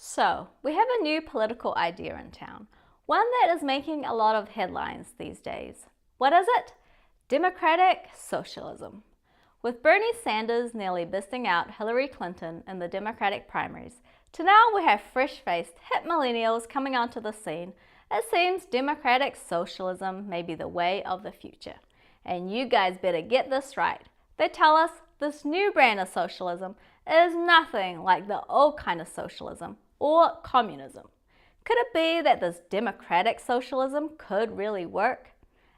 So, we have a new political idea in town, one that is making a lot of headlines these days. What is it? Democratic socialism. With Bernie Sanders nearly besting out Hillary Clinton in the Democratic primaries, to now we have fresh-faced hip millennials coming onto the scene, it seems democratic socialism may be the way of the future. And you guys better get this right. They tell us this new brand of socialism is nothing like the old kind of socialism or communism. Could it be that this democratic socialism could really work?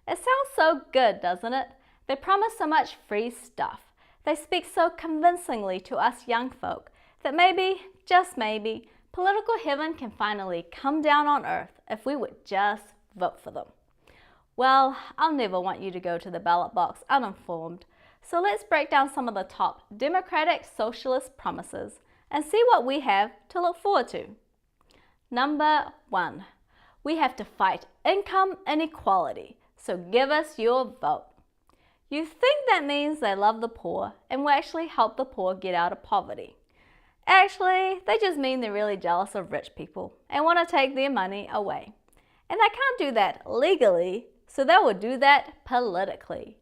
It sounds so good, doesn't it? They promise so much free stuff. They speak so convincingly to us young folk that maybe, just maybe, political heaven can finally come down on earth if we would just vote for them. Well, I'll never want you to go to the ballot box uninformed, so let's break down some of the top democratic socialist promises and see what we have to look forward to. Number 1, we have to fight income inequality, so give us your vote. You think that means they love the poor and will actually help the poor get out of poverty. Actually, they just mean they're really jealous of rich people and want to take their money away. And they can't do that legally, so they will do that politically.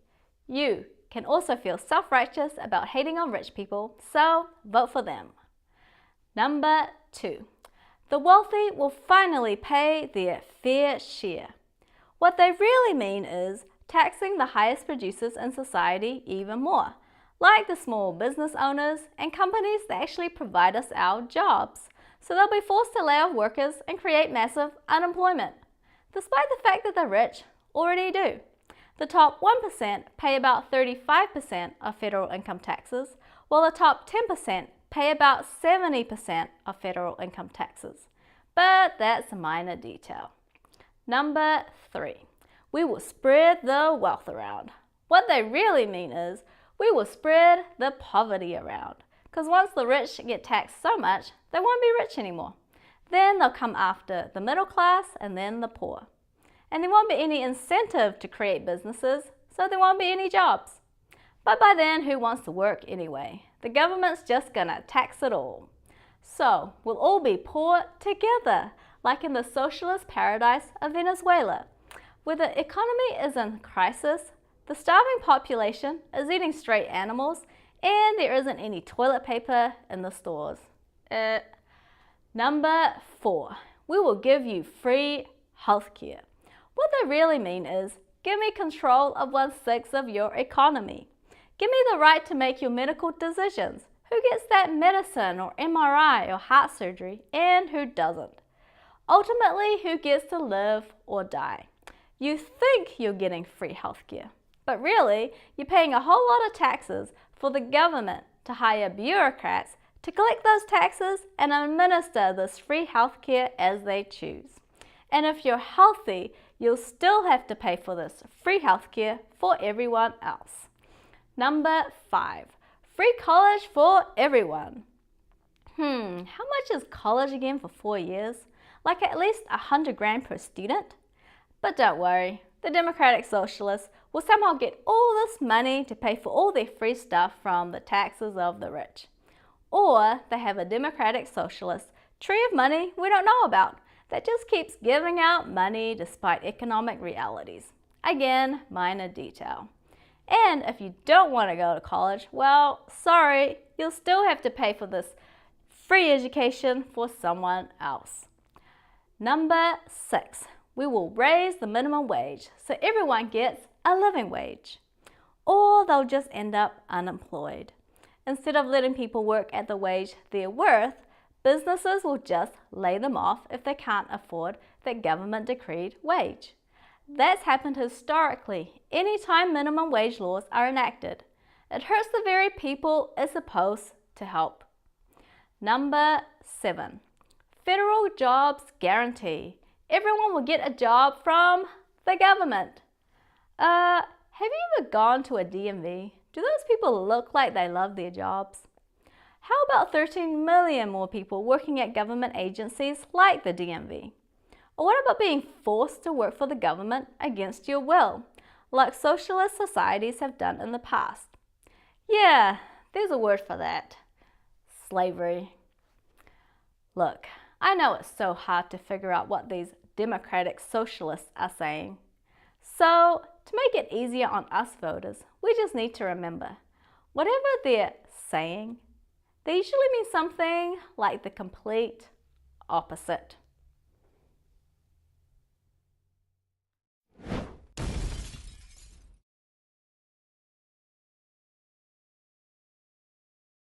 You can also feel self-righteous about hating on rich people, so vote for them. Number 2, the wealthy will finally pay their fair share. What they really mean is taxing the highest producers in society even more, like the small business owners and companies that actually provide us our jobs. So they'll be forced to lay off workers and create massive unemployment, despite the fact that the rich already do. The top 1% pay about 35% of federal income taxes, while the top 10% pay about 70% of federal income taxes. But that's a minor detail. Number 3, we will spread the wealth around. What they really mean is we will spread the poverty around. Because once the rich get taxed so much, they won't be rich anymore. Then they'll come after the middle class and then the poor. And there won't be any incentive to create businesses, so there won't be any jobs. But by then, who wants to work anyway? The government's just gonna tax it all. So we'll all be poor together, like in the socialist paradise of Venezuela, where the economy is in crisis, the starving population is eating stray animals, and there isn't any toilet paper in the stores. Number 4, we will give you free healthcare. What they really mean is, give me control of 1/6 of your economy. Give me the right to make your medical decisions. Who gets that medicine or MRI or heart surgery and who doesn't? Ultimately, who gets to live or die? You think you're getting free healthcare, but really, you're paying a whole lot of taxes for the government to hire bureaucrats to collect those taxes and administer this free healthcare as they choose. And if you're healthy, you'll still have to pay for this free healthcare for everyone else. Number 5, free college for everyone. How much is college again for 4 years? Like at least $100,000 per student? But don't worry, the democratic socialists will somehow get all this money to pay for all their free stuff from the taxes of the rich. Or they have a democratic socialist tree of money we don't know about that just keeps giving out money despite economic realities. Again, minor detail. And if you don't want to go to college, well, sorry, you'll still have to pay for this free education for someone else. Number 6, we will raise the minimum wage so everyone gets a living wage. Or they'll just end up unemployed. Instead of letting people work at the wage they're worth, businesses will just lay them off if they can't afford that government decreed wage. That's happened historically anytime minimum wage laws are enacted. It hurts the very people it's supposed to help. Number 7, federal jobs guarantee. Everyone will get a job from the government. Have you ever gone to a DMV? Do those people look like they love their jobs? How about 13 million more people working at government agencies like the DMV? Or what about being forced to work for the government against your will, like socialist societies have done in the past? Yeah, there's a word for that. Slavery. Look, I know it's so hard to figure out what these democratic socialists are saying. So, to make it easier on us voters, we just need to remember, whatever they're saying, they usually mean something like the complete opposite.